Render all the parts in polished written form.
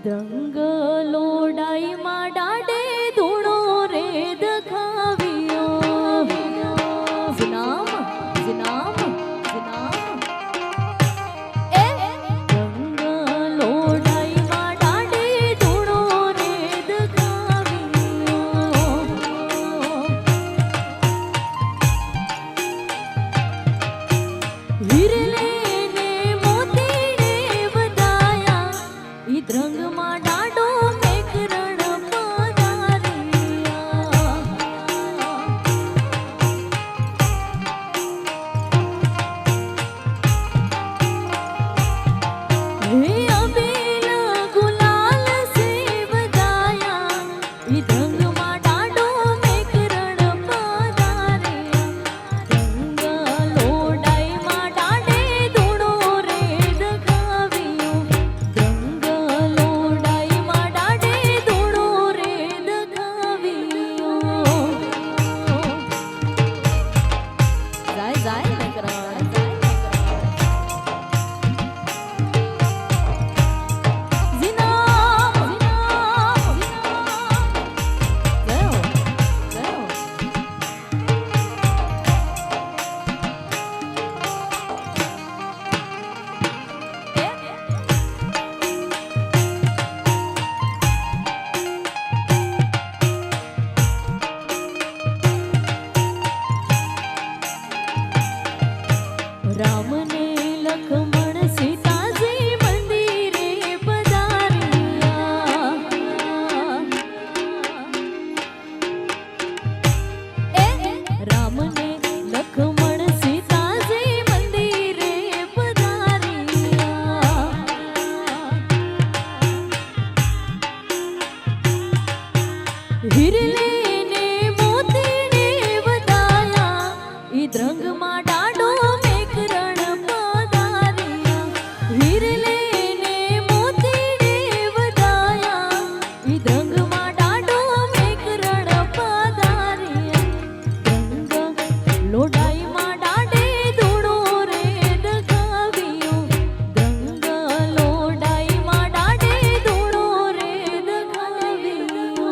દ્રંગ લોડાઈમાં ડાડે ધૂણો રે દખાવ્યો જનામ જનામ જનામ એ દ્રંગ લોડાઈમાં ડાડે ધૂણો રે દખાવ્યો હિરલે ને મોતીને વધાયા ઈ દ્રંગમાં ડાડો મેકરણ પધાર્યા હે અબીલ ગુલાલ સે વધાયા ઈ દ્રંગમાં ડાડો મેકરણ પધાર્યા દ્રંગ લોડાઈમાં ડાડે ધૂણો રે દખાવ્યો દ્રંગ લોડાઈમાં ડાડે ધૂણો રે દખાવ્યો જાય જાય મેકરણ જિનામ જિનામ ગયો ગયો રામને લખમણ સીતાજી મંદિરે પધાર્યા એ રામને લખમણ સીતાજી મંદિરે પધાર્યા હિરલે ને મોતીને વધાયા ઈ દ્રંગમાં ડાડો મેકરણ પધાર્યા હિરલે ને મોતીને વધાયા ઈ દ્રંગમાં ડાડો મેકરણ પધાર્યા દ્રંગ લોડાઈમાં ડાડે ધૂણો રે દખાવ્યો દ્રંગ લોડાઈમાં ડાડે ધૂણો રે દખાવ્યો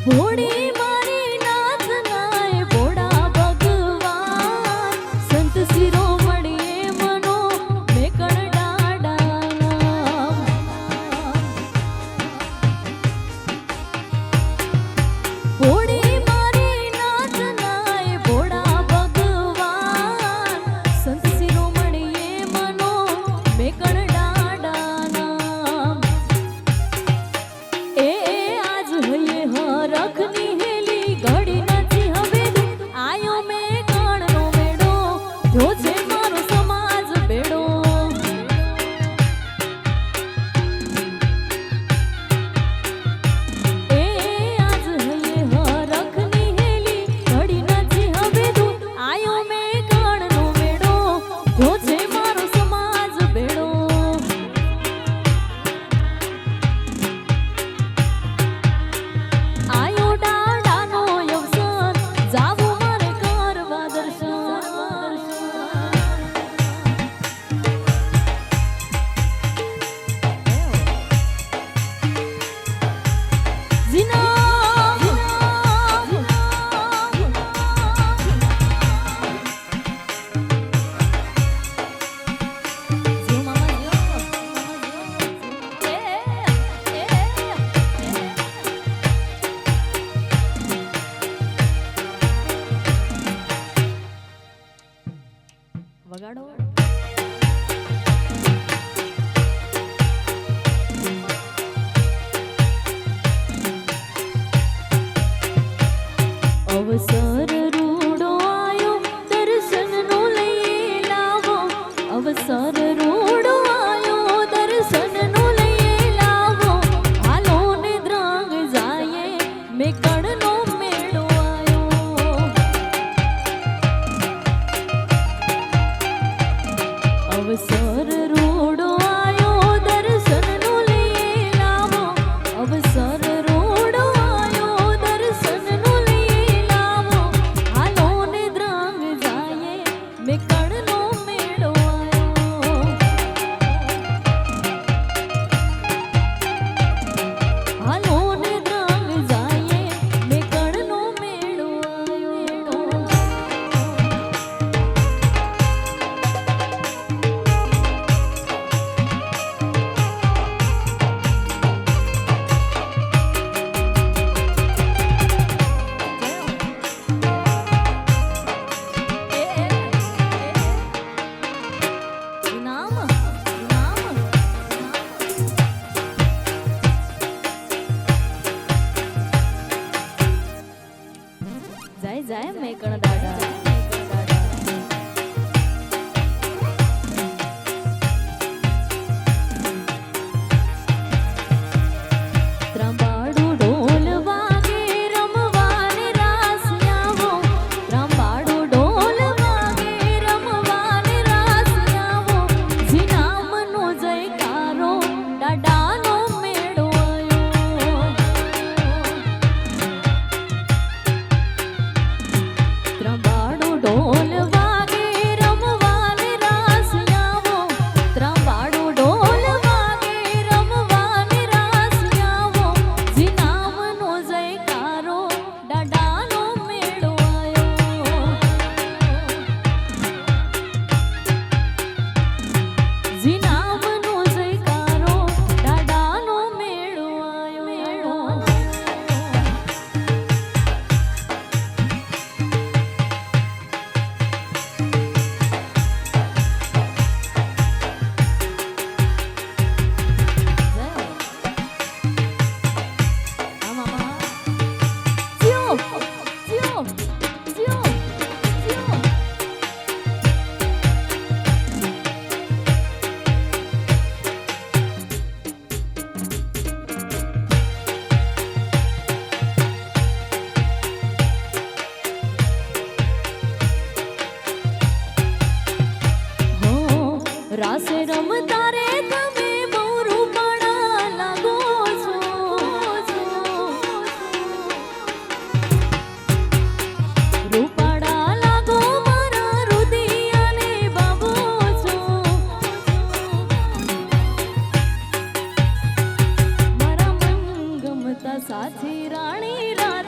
ભોળી મારી નાથ નાય ભોળા ભગવાન સંત શિરોમણીએ મનો મેકણ ડાડાના ભોળી મારી નાથ નાય ભોળા ભગવાન સંત શિરોમણીએ મનો મેકણ ડાડાના એ આજ હૈયે હરખની હેલી ઘડી નથી હવે આયો મેં કણનો મેળો જો છે મારો સમાજ બેડો એ આજ હૈયે હરખની હેલી ઘડી નથી હવે આયો મેં કણનો મેળો જો છે મારો સમાજ બેડો આયો ડાડાનો અવસર જાવું મારે કરવા દર્શન જીના જીઓ મામા વગાડો અવસર રૂડો આયો દર્શનનો લઈ લાવો અવસર રૂડો આયો દર્શનનો લઈ લાવો હાલો ને દ્રાંગ જાયે મેં કણનો મેળો આયો અવસર રૂડો આયો દર્શનનો લઈ લાવો અવસર રૂડો આયો દર્શનનો લઈ લાવો હાલો ને દ્રાંગ જાયે મેં કણનો મેળો આયો હાલો ને દ્રાંગ જાયે મેં કણનો મેળો આયો જાય જાય મેકણ દાડા ત્રંબાડું ઢોલ વાગે રમવાને રાસ આવો ત્રંબાડું ઢોલ વાગે રમવાને રાસ આવો જીનામનો જયકારો ડાડાનો મેળો આયો ત્રંબાડું ઢોલ વાગે રમવાને રાસ આવો ત્રંબાડું ઢોલ વાગે રમવાને રાસ આવો જીનામનો જયકારો ડાડાનો મેળો આયો જીનામનો જયકારો ડાડાનો મેળો આયો રાસે રમતા રે તમે બહુ રૂપાળા લાગો છો રૂપાળા લાગો મારા રુદિયાને બાબો છો મારા મન ગમતા સાથી રાણી રાધા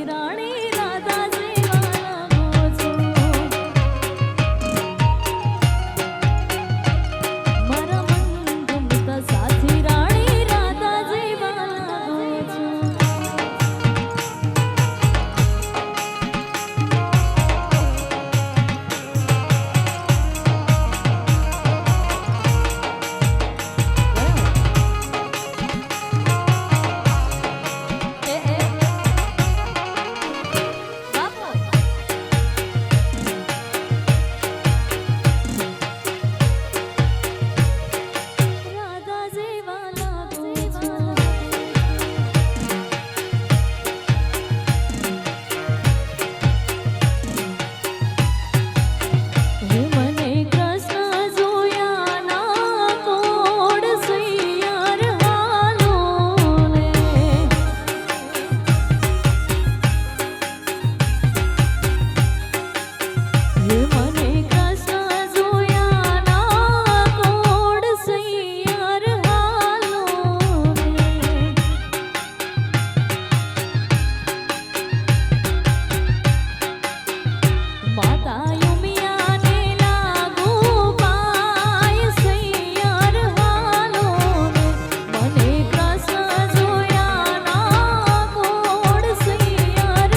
સાથી રાણી રાધા જેવા લાગો છો મારા મન ગમતા સાથી રાણી રાધા જેવા લાગો છો રાધા જેવા લાગો છો હે મને કૃષ્ણ જોયા ના કોડ સૈયાર હાલો ને હે મને કૃષ્ણ જોયા ના કોડ સૈયાર હાલો ને માતા યુમિયાને લાગુ પાય સૈયાર હાલો ને મને કૃષ્ણ જોયા ના કોડ સૈયાર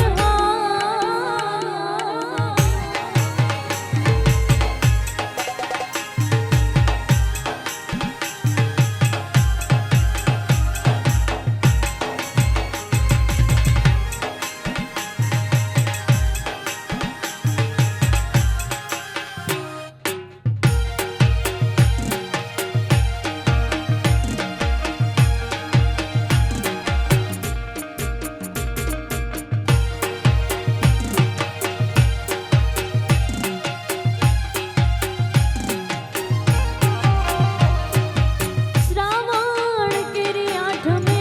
શ્રાવણ કેરી આઠમે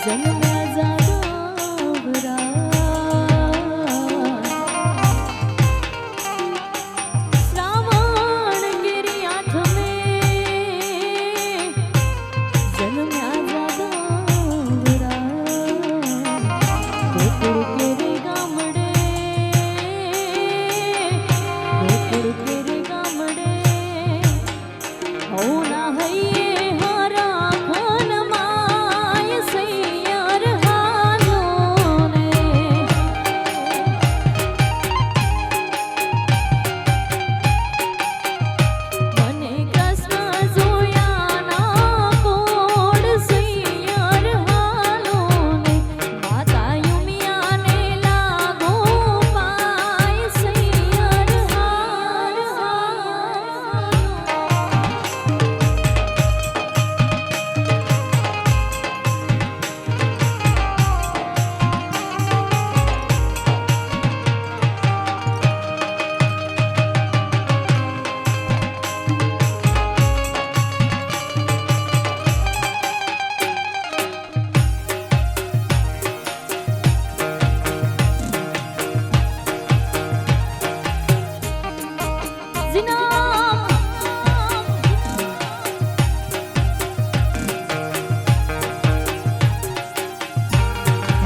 જન્મ્યા જાદવરા શ્રાવણ કેરી આઠમે જન્મ્યા જાદવરા ગોકુળ કેરી ગામડે ગોકુળ કેરી ગામડે હોના હૈયે હારા ખન માય સૈયાર હાલો ને મને કૃષ્ણ જોયા ના કોડ સૈયાર હાલો ને માતા યુમિયાને લાગો પાય સૈયાર હાલો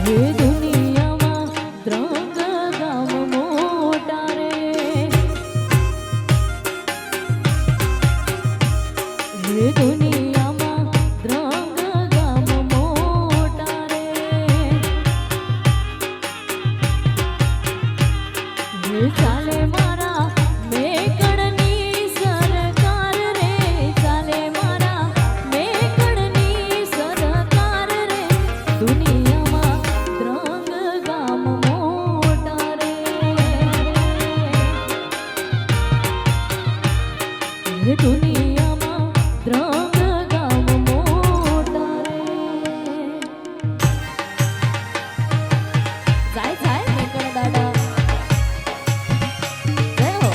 હે દુનિયામાં ત્રણ ગામ મોટા રે હે દુનિયામાં ત્રણ ગામ મોટા રે હે ચાલે મારા મેકડની સરકાર રે ચાલે મારા મેકડની સરકાર રે દુનિયામાં ત્રણ ગામ મોટા રે હે દુનિયામાં ત્રણ ગામ મોટા રે જાય જાય મેકડ દાદા જય હો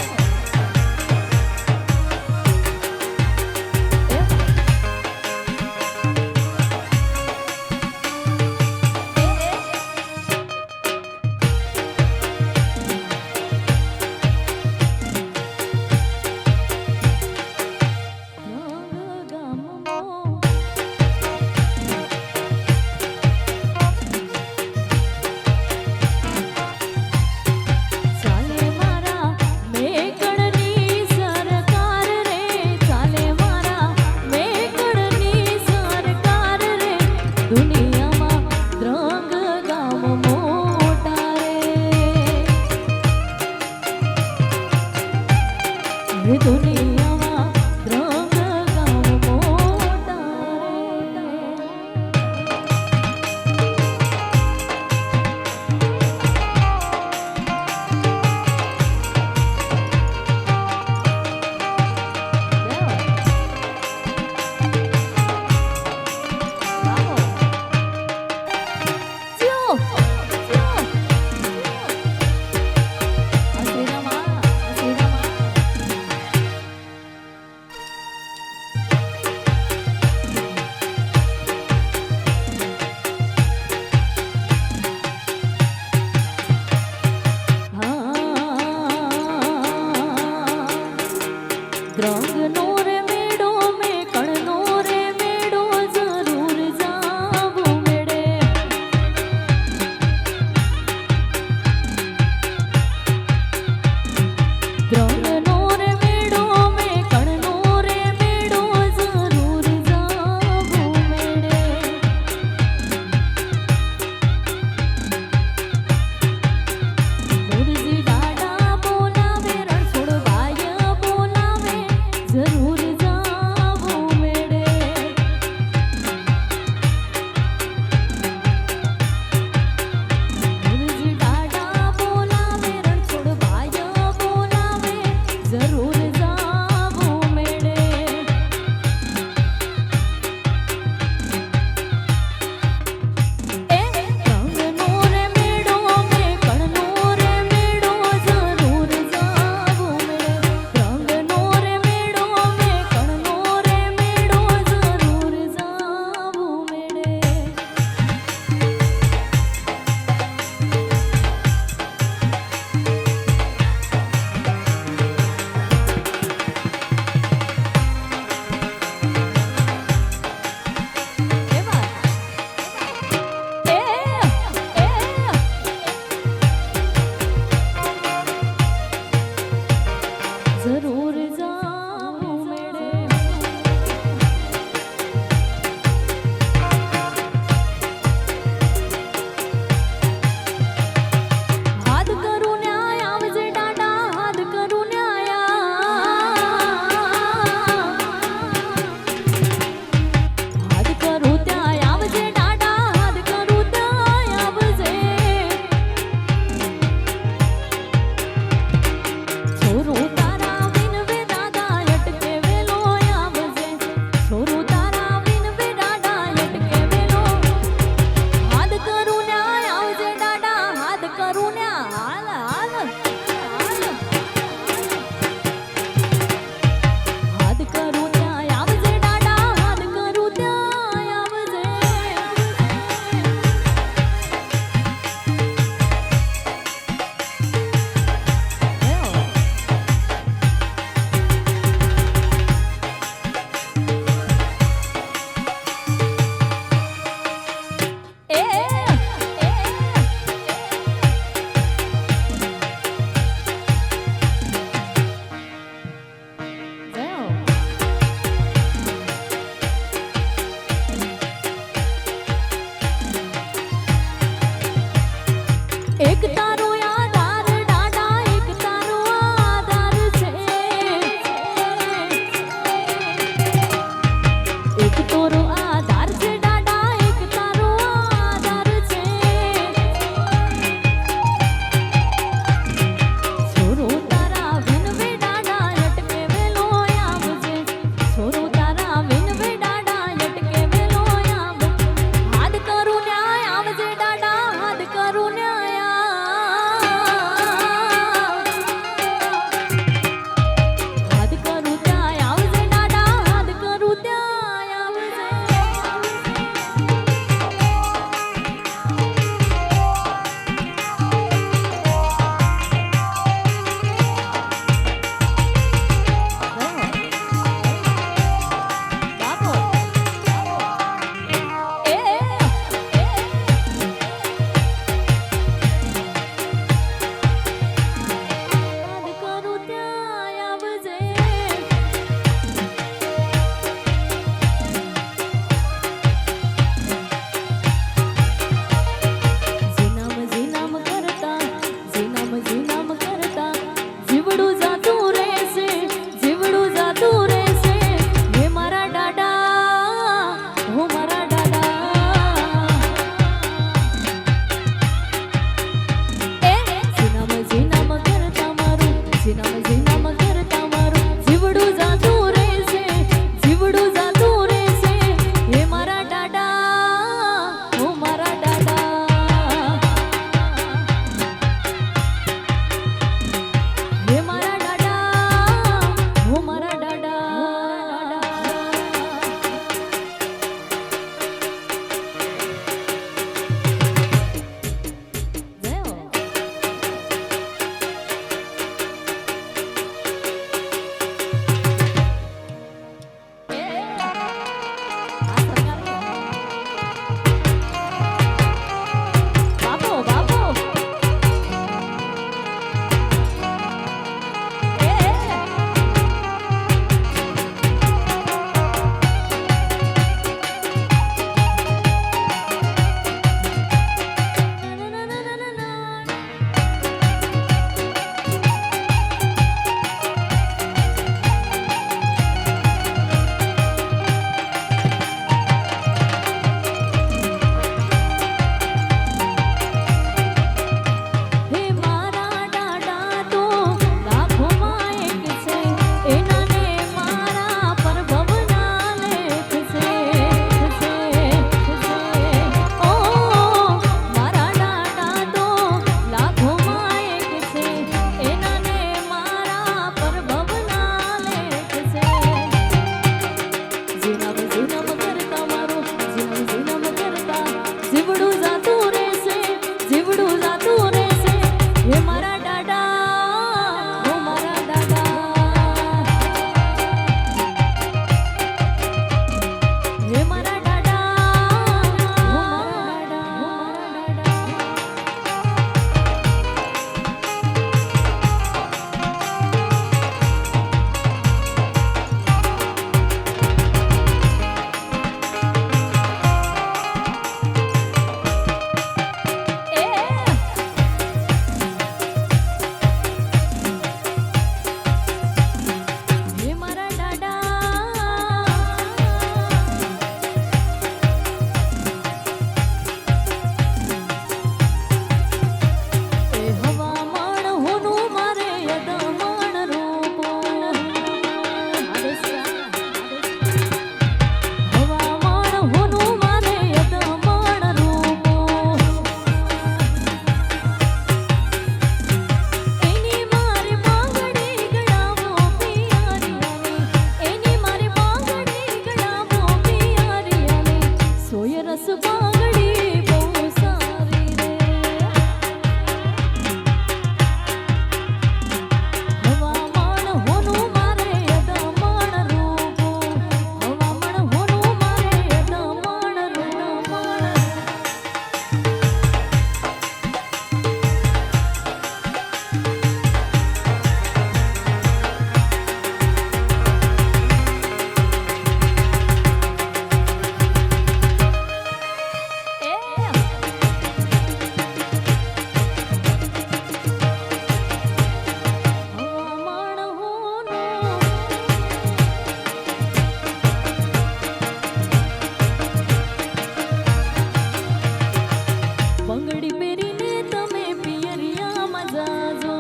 બંગડી પહેરીને તમે પિયરિયામાં જાજો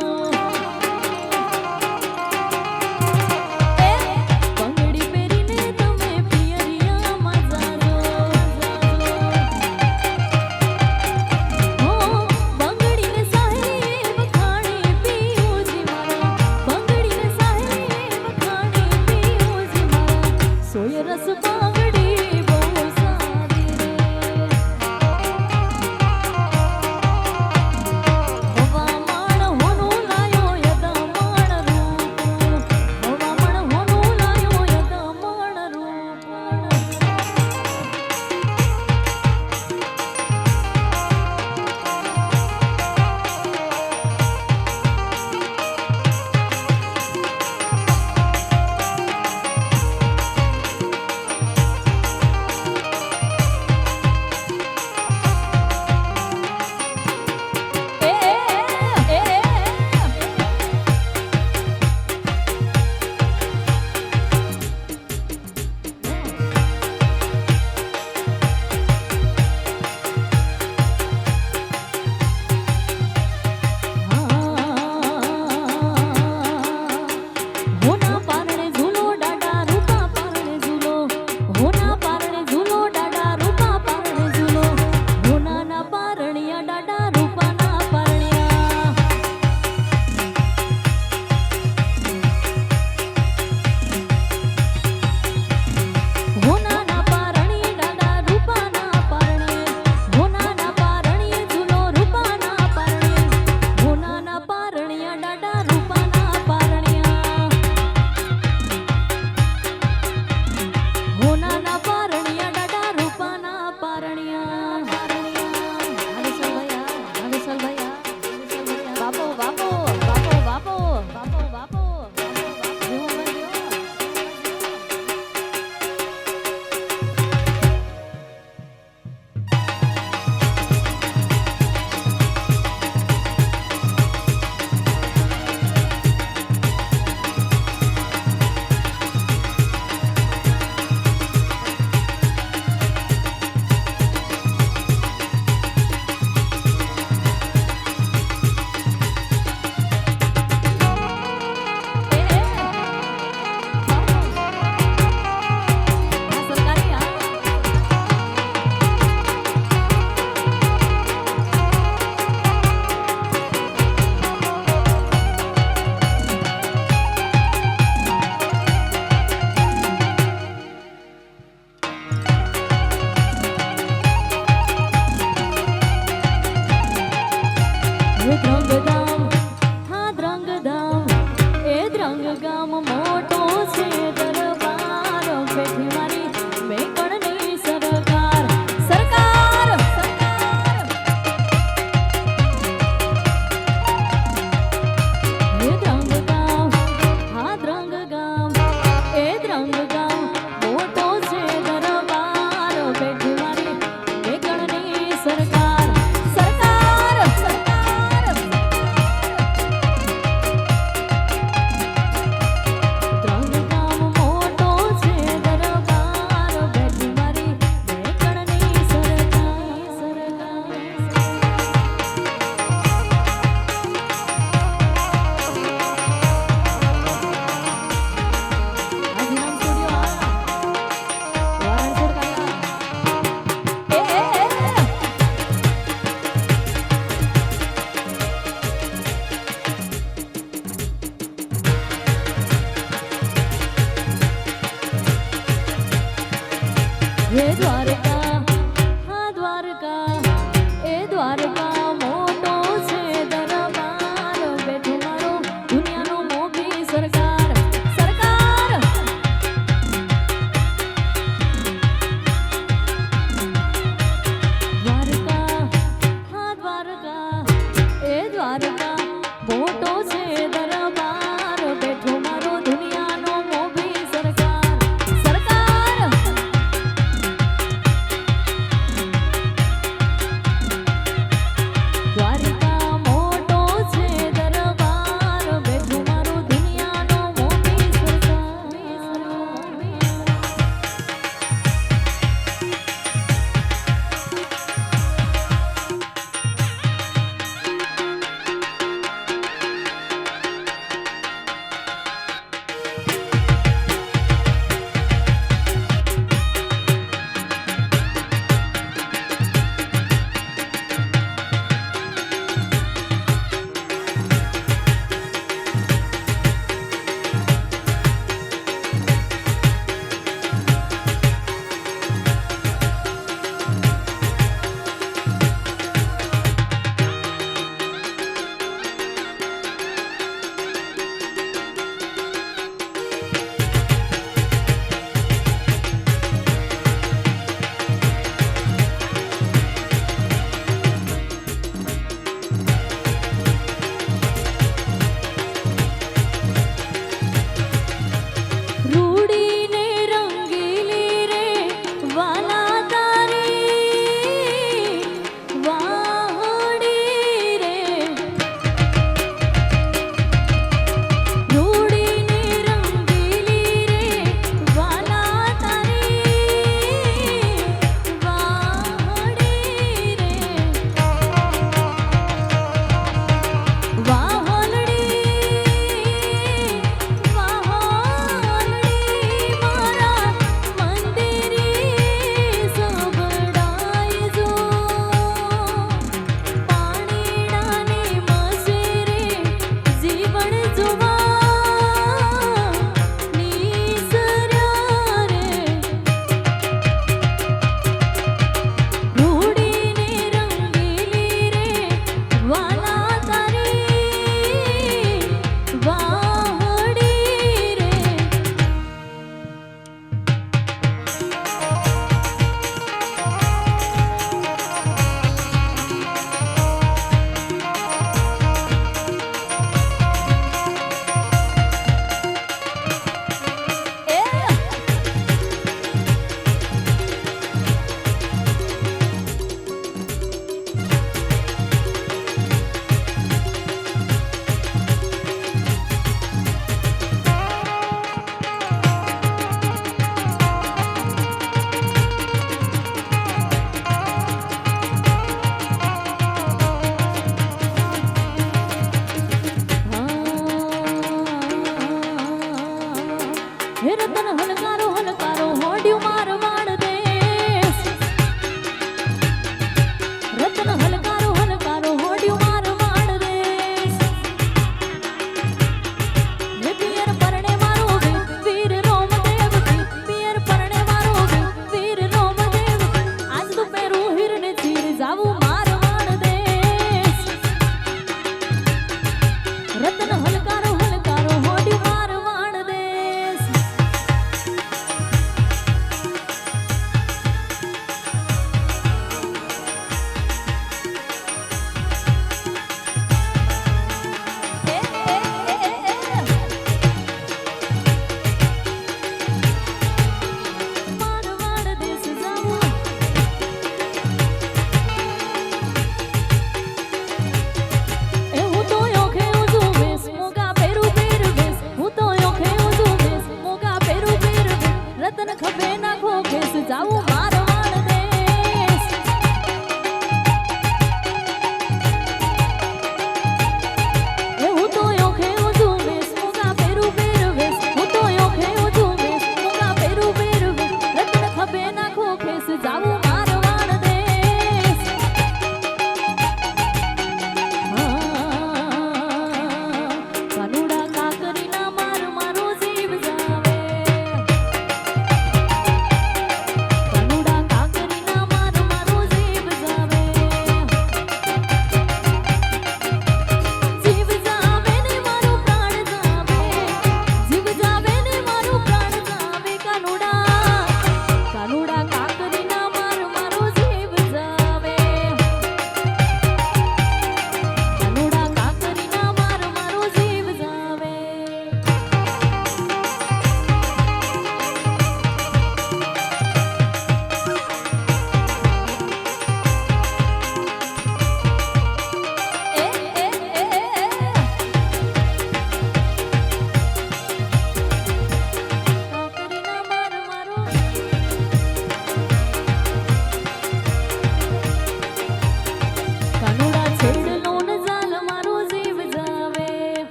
બંગડી પહેરીને તમે પિયરિયામાં જાજો હો બંગડીને સાહેબ ખાણી પીઓજી મારા બંગડીને સાહેબ ખાણી પીઓજી મારા સોય રસ બંગડી બહુ સારી રે હવામાણ હોનું લાયો યદમાણ રૂપ હવામાણ હોનું લાયો યદમાણ રૂપ હોના પારણે ઝૂલો ડાડા રૂપા પારણે ઝૂલો હોના પારણે ઝૂલો ડાડા રૂપા પારણે ઝૂલો હોનાના પારણિયા ડાડા રૂપાના પારણિયા હોનાના પારણી ડાડા રૂપાના પારણે હોનાના પારણીએ ઝૂલો રૂપાના પારણે હોનાના પારણિયા ડાડા રૂપાના પારણિયા હોનાના પારણિયા ડાડા રૂપાના પારણિયા હરેસલ ભૈયા બાપો બાપો બાપો બાપો બાપો બાપો દ્રંગધામ હા દ્રંગધામ એ દ્રંગગામ મોટો છે દરબાર બેઠી મારી મેકણની સરકાર સરકાર સરકાર એ દ્રંગગામ હા દ્રંગગામ એ દ્રંગગામ મોટો છે દરબાર બેઠી મારી મેકણની સરકાર સરકાર સરકાર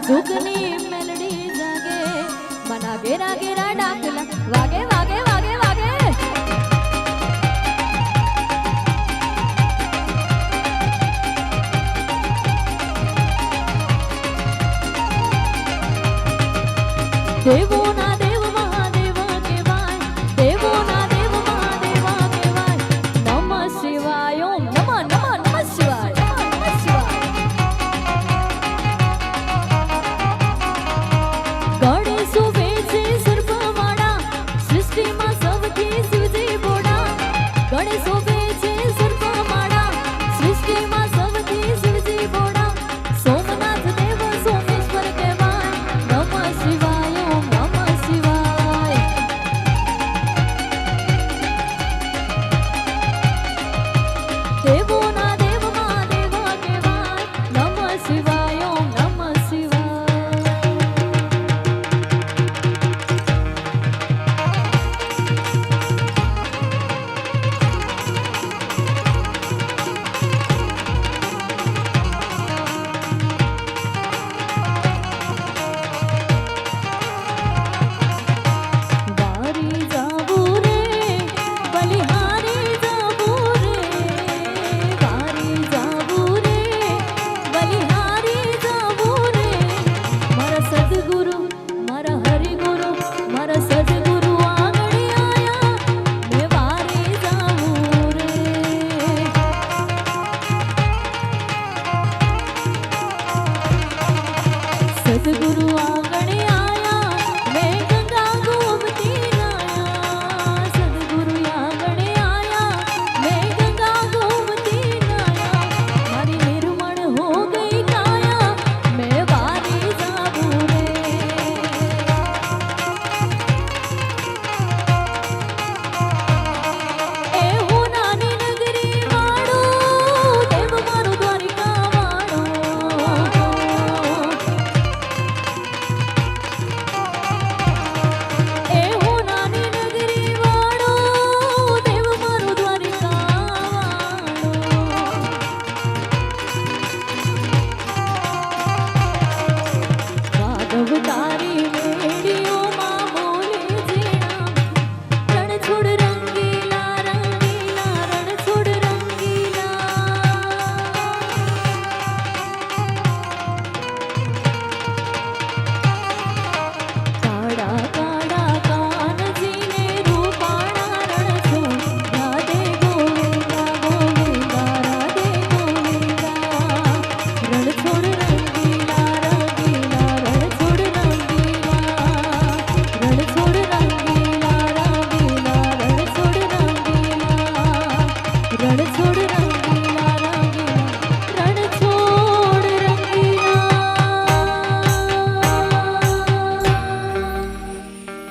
સુખની મેલડી જાગે મના ઘેરા ઘેરા ડાકલા વાગે વાગે વાગે વાગે દેવોના દેવ મહાદેવ કહેવાય દેવોના દેવ મહાદેવ કહેવાય નમઃ શિવાય ઓમ નમઃ નમઃ નમઃ શિવાય નમઃ શિવાય ગણેશ ઉભે છે સર્પવાળા સૃષ્ટિમાં સૌથી શિવજી બોડા ગણેશ ઉભે છે સર્પવાળા સૃષ્ટિમાં સૌથી શિવજી બોડા સોમનાથ દેવ સોમેશ્વર કહેવાય નમઃ શિવાય ઓમ નમઃ શિવાય દેવોના દેવ મહાદેવ કહેવાય નમઃ શિવાય ઓમ નમઃ શિવાય વારી જાવું રે બલિહારી જાવું રે વારી જાવું રે બલિહારી જાવું રે મારા સદગુરુ મારા હરિગુરુ મારા સદગુરુ આંગણે આયા મે વારી જાવું રે સદગુરુ આંગણે આયા મેં ગંગા ગોમતી નાયા સદગુરુ આંગણે આયા મેં ગંગા ગોમતી નાયા મારી નિર્મળ હો ગઈ કાયા મેં વારી જાવું રે એ હું નાની નગરી વાળો દેવ મારું દ્વારિકા વાળો એ હું નાની નગરી વાળો દેવ મારું દ્વારિકા વાળો વાદવ તારી મેડીઓમાં બોલે જીણા રણછોડ રંગીલા રંગીલા રણછોડ રંગીલા કાળા કાળા કાનજીને રૂપાળા રણછોડ રાધે ગોવિંદા ગોવિંદા રાધે ગોવિંદા રણછોડ રંગીલા રંગીલા રણછોડ રંગીલા રણછોડ રંગીલા રંગીલા રણછોડ રંગીલા રણછોડ રંગીલા રંગીલા રણછોડ રંગીલા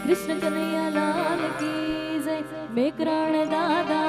કૃષ્ણ કનૈયા લાલ કી જય મેકરણ દાદા